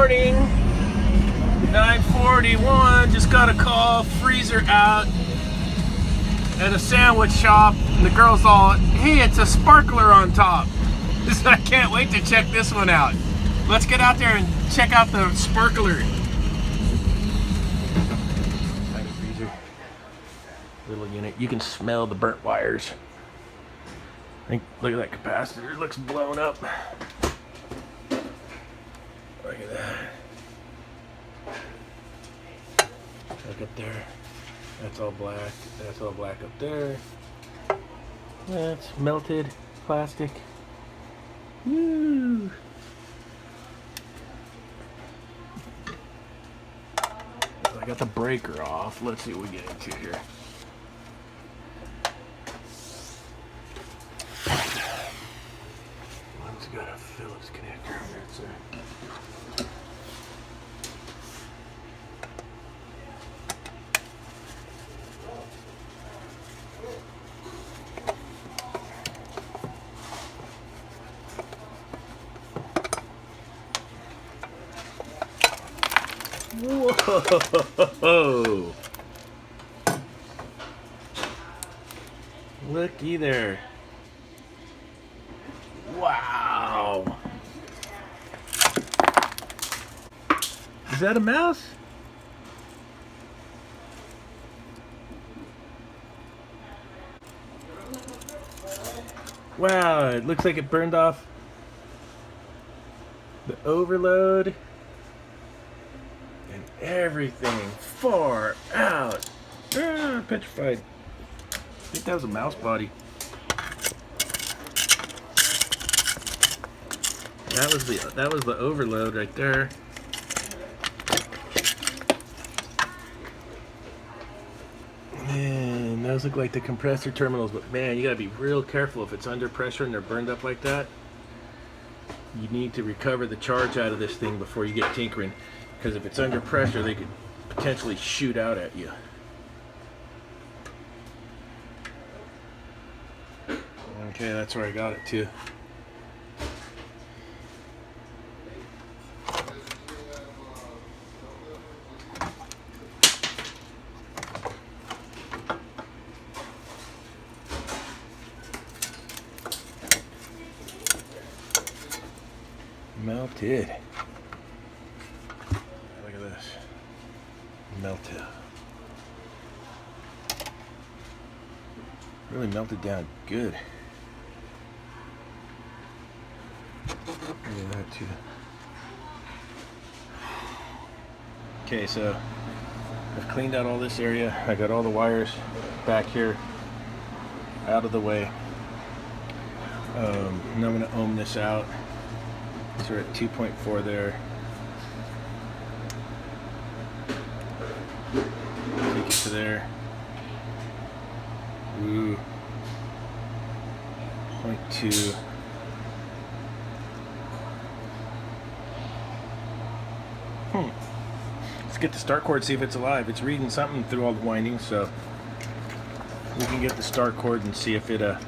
morning, 9:41. Just got a call, freezer out at a sandwich shop, and the girl's all, hey, it's a sparkler on top. I can't wait to check this one out. Let's get out there and check out the sparkler. Tiny freezer, little unit. You can smell the burnt wires. I think, look at that capacitor, it looks blown up. Look at that. Look up there. That's all black. That's all black up there. That's melted plastic. Woo! I got the breaker off. Let's see what we get into here. One's got a Phillips connector on there, so. Whoa! Looky there. Wow! Is that a mouse? Wow, it looks like it burned off the overload. And everything far out. Ah, petrified. I think that was a mouse body. That was the overload right there. Man, those look like the compressor terminals, but man, you gotta be real careful if it's under pressure and they're burned up like that. You need to recover the charge out of this thing before you get tinkering. Because if it's under pressure, they could potentially shoot out at you. Okay, that's where I got it too. Melted. Look at this. Melted. Really melted down good. Look at that too. Okay, so I've cleaned out all this area. I got all the wires back here out of the way. Now I'm going to ohm this out. So we're at 2.4 there. Take it to there. Ooh. 0.2. Let's get the start cord, see if it's alive. It's reading something through all the windings, so we can get the start cord and see if it'll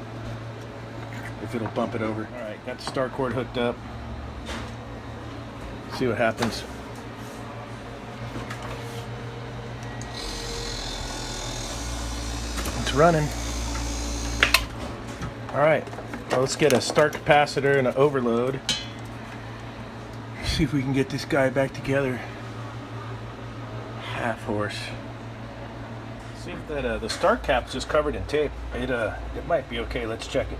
bump it over. All right, got the start cord hooked up. See what happens. It's running. All right, well, let's get a start capacitor and an overload. See if we can get this guy back together. Half horse. See if that the start cap's just covered in tape. It might be okay. Let's check it.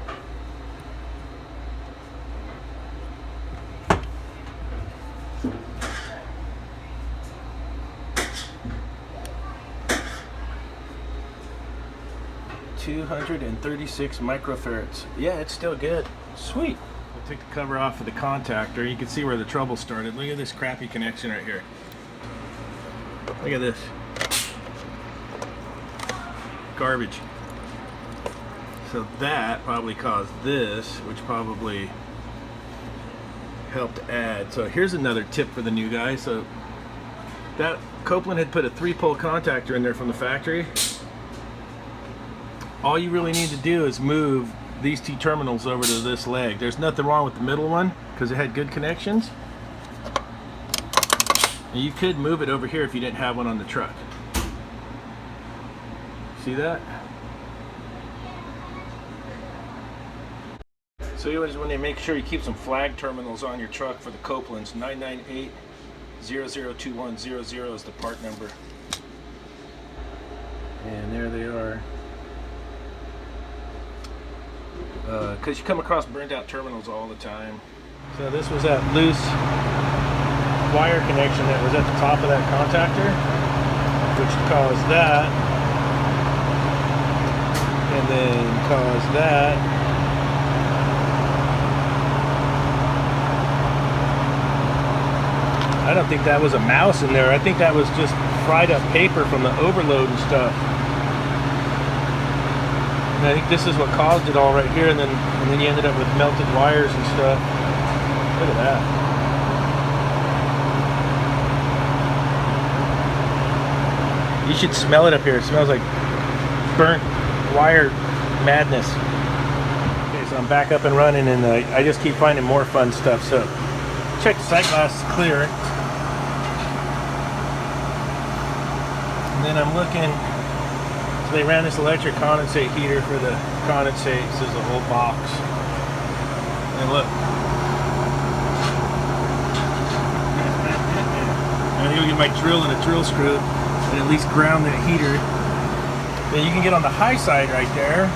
.236 microfarads. Yeah, it's still good. Sweet. We'll take the cover off of the contactor. You can see where the trouble started. Look at this crappy connection right here. Look at this. Garbage. So that probably caused this, which probably helped add. So here's another tip for the new guy. So that Copeland had put a 3-pole contactor in there from the factory. All you really need to do is move these two terminals over to this leg. There's nothing wrong with the middle one because it had good connections. You could move it over here if you didn't have one on the truck. See that? So you always want to make sure you keep some flag terminals on your truck for the Copelands. 998-002100 is the part number. And there they are. Because you come across burned out terminals all the time. So this was that loose wire connection that was at the top of that contactor, which caused that, and then caused that. I don't think that was a mouse in there. I think that was just fried up paper from the overload and stuff. And I think this is what caused it all right here, and then you ended up with melted wires and stuff. Look at that. You should smell it up here. It smells like burnt wire madness. Okay, so I'm back up and running, and I just keep finding more fun stuff. So check the sight glass is clear. And then I'm looking, so they ran this electric condensate heater for the condensate. This is a whole box. And look. I'm gonna go get my drill and a drill screw and at least ground that heater. Then you can get on the high side right there.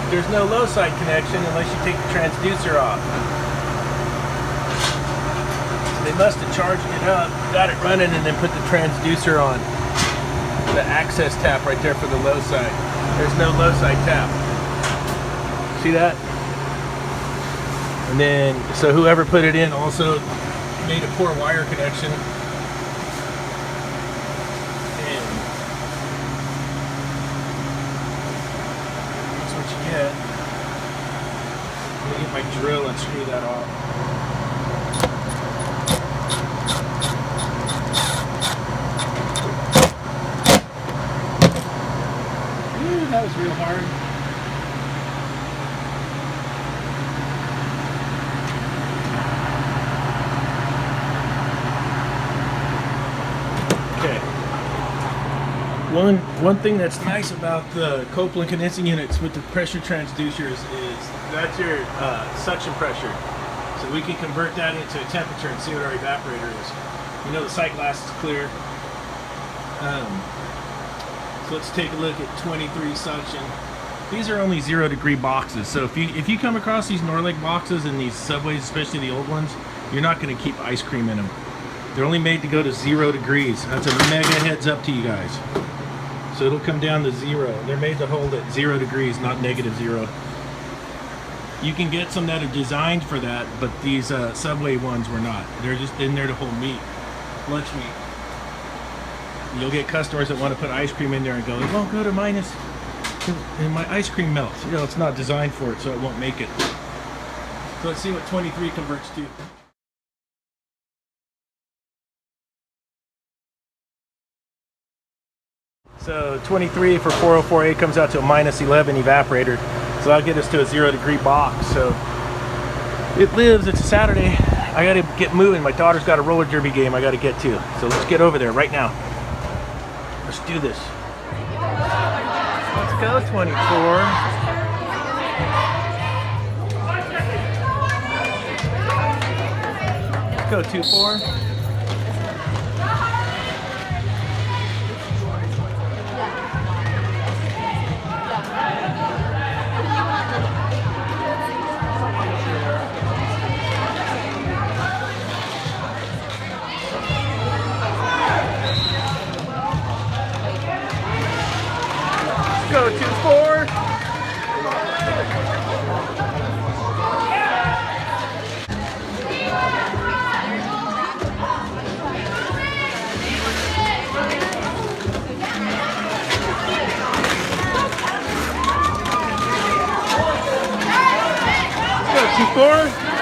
There's no low side connection unless you take the transducer off. They must have charged it up, got it running, and then put the transducer on. The access tap right there for the low side. There's no low side tap. See that? And then, so whoever put it in also made a poor wire connection. And that's what you get. Let me get my drill and screw that off. That was real hard. Okay. One thing that's nice about the Copeland condensing units with the pressure transducers is that's your suction pressure. So we can convert that into a temperature and see what our evaporator is. You know the sight glass is clear. So let's take a look at 23 suction. These are only 0 degree boxes. So if you come across these Norlake boxes in these subways, especially the old ones, you're not going to keep ice cream in them. They're only made to go to 0 degrees. That's a mega heads up to you guys. So it'll come down to 0. They're made to hold at 0 degrees, not -0. You can get some that are designed for that, but these subway ones were not. They're just in there to hold meat, lunch meat. You'll get customers that want to put ice cream in there and go, it won't go to minus, and my ice cream melts. You know, it's not designed for it, so it won't make it. So let's see what 23 converts to. So 23 for 404A comes out to a -11 evaporator. So that'll get us to a 0 degree box. So it lives, it's a Saturday. I gotta get moving. My daughter's got a roller derby game I gotta get to. So let's get over there right now. Let's do this. Let's go, 24. Let's go, 24. Go 2-4. Go 2-4.